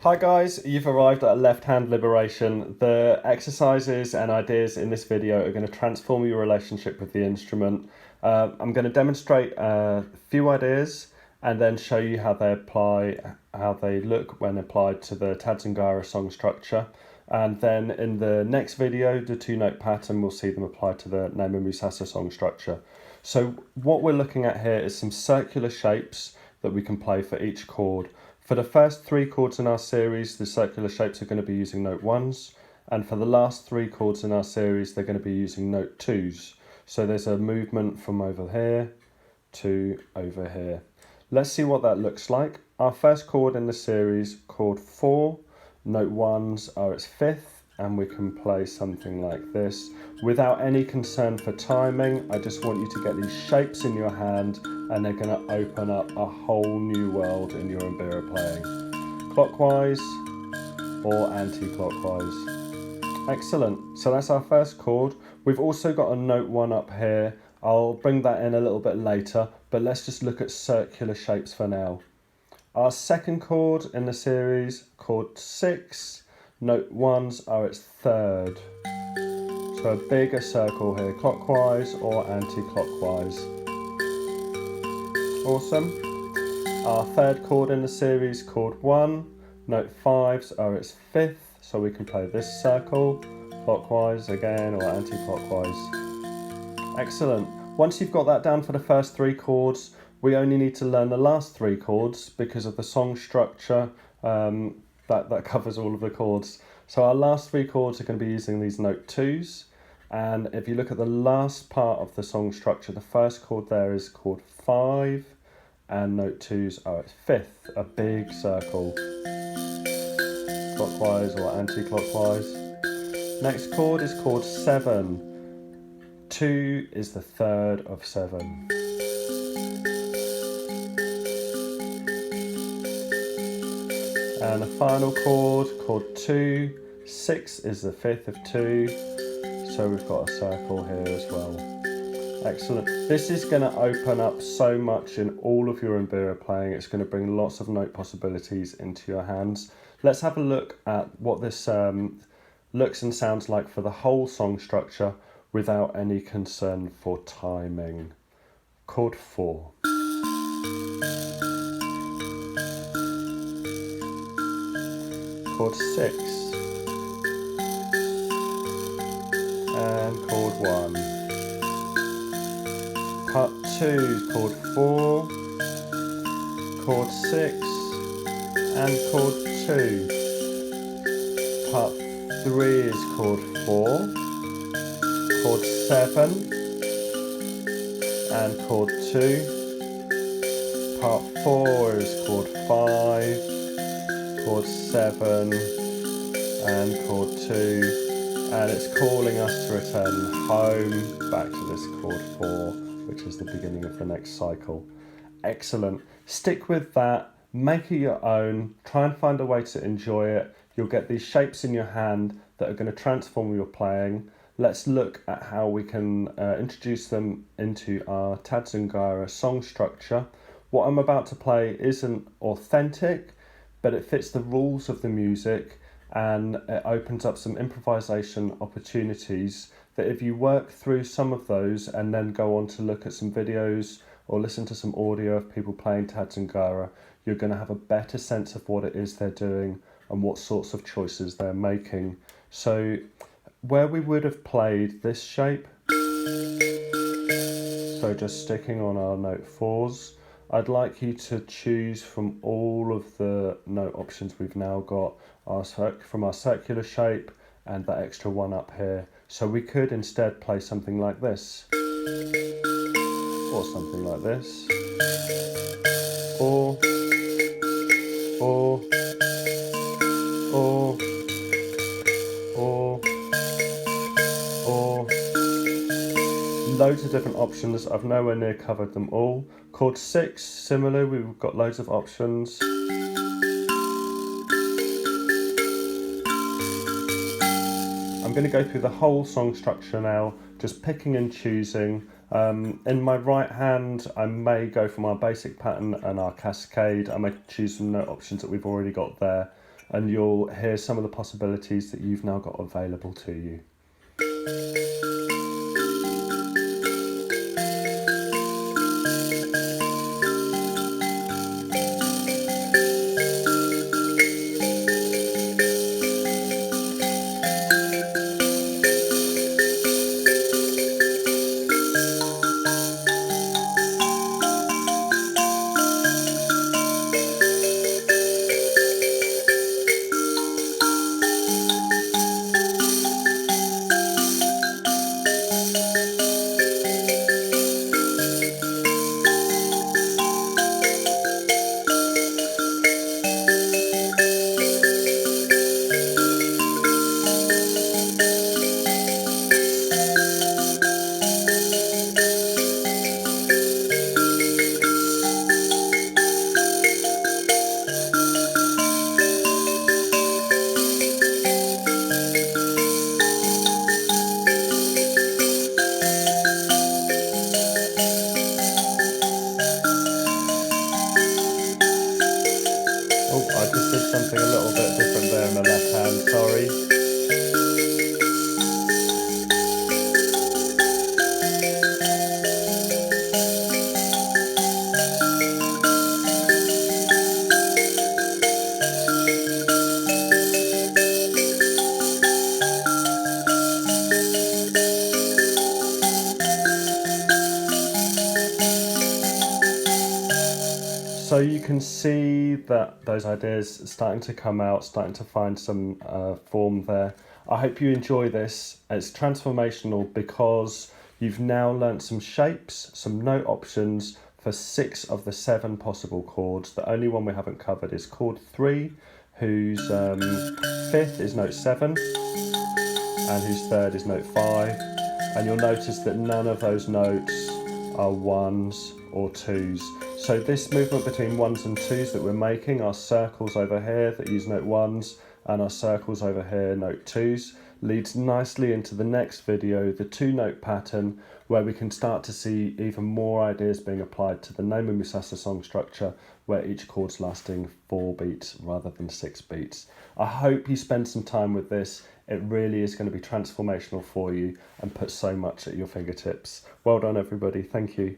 Hi guys, you've arrived at left-hand liberation. The exercises and ideas in this video are going to transform your relationship with the instrument. I'm going to demonstrate a few ideas and then show you how they look when applied to the Tadzingara song structure. And then in the next video, the two-note pattern, we'll see them applied to the Nema Musasa song structure. So what we're looking at here is some circular shapes that we can play for each chord. For the first three chords in our series, the circular shapes are going to be using note ones, and for the last three chords in our series, they're going to be using note twos. So there's a movement from over here to over here. Let's see what that looks like. Our first chord in the series, chord 4, note ones are its fifth, and we can play something like this. Without any concern for timing, I just want you to get these shapes in your hand and they're going to open up a whole new world in your Mbira playing. Clockwise or anti-clockwise. Excellent. So that's our first chord. We've also got a note 1 up here. I'll bring that in a little bit later, but let's just look at circular shapes for now. Our second chord in the series, chord 6, note 1s are its third. So a bigger circle here, clockwise or anti-clockwise. Awesome. Our third chord in the series, chord 1, note 5s are its fifth, so we can play this circle, clockwise again or anti-clockwise. Excellent. Once you've got that down for the first three chords, we only need to learn the last three chords because of the song structure that covers all of the chords. So our last three chords are going to be using these note 2s. And if you look at the last part of the song structure, the first chord there is chord 5, and note 2s are its fifth, a big circle, clockwise or anti-clockwise. Next chord is chord 7. 2 is the third of 7. And the final chord, chord 2, 6 is the fifth of 2. So we've got a circle here as well. Excellent. This is going to open up so much in all of your Mbira playing. It's going to bring lots of note possibilities into your hands. Let's have a look at what this looks and sounds like for the whole song structure without any concern for timing. Chord 4. Chord 6. And chord 1. Part 2 is chord 4, chord 6, and chord 2. Part 3 is chord 4, chord 7, and chord 2. Part 4 is chord 5, chord 7, and chord 2. And it's calling us to return home back to this chord 4, which is the beginning of the next cycle. Excellent. Stick with that, make it your own, try and find a way to enjoy it. You'll get these shapes in your hand that are going to transform your playing. Let's look at how we can introduce them into our Tadzingara song structure. What I'm about to play isn't authentic, but it fits the rules of the music, and it opens up some improvisation opportunities that if you work through some of those and then go on to look at some videos or listen to some audio of people playing Tadzingara, you're going to have a better sense of what it is they're doing and what sorts of choices they're making. So where we would have played this shape, so just sticking on our note 4s, I'd like you to choose from all of the note options we've now got, from our circular shape and that extra one up here. So we could instead play something like this, or something like this, or loads of different options. I've nowhere near covered them all. Chord 6, similar, we've got loads of options. I'm going to go through the whole song structure now, just picking and choosing. In my right hand, I may go from our basic pattern and our cascade. I may choose some note options that we've already got there. and you'll hear some of the possibilities that you've now got available to you. Oh, I just did something a little bit different there in the left hand, sorry. So you can see that those ideas are starting to come out, starting to find some form there. I hope you enjoy this. It's transformational because you've now learnt some shapes, some note options for 6 of the 7 possible chords. The only one we haven't covered is chord 3, whose 5th is note 7 and whose 3rd is note 5. And you'll notice that none of those notes are 1s or 2s. So this movement between 1s and 2s that we're making, our circles over here that use note 1s and our circles over here note 2s, leads nicely into the next video, the 2-note pattern, where we can start to see even more ideas being applied to the Nemu Musasa song structure, where each chord's lasting 4 beats rather than 6 beats. I hope you spend some time with this. It really is going to be transformational for you and put so much at your fingertips. Well done, everybody. Thank you.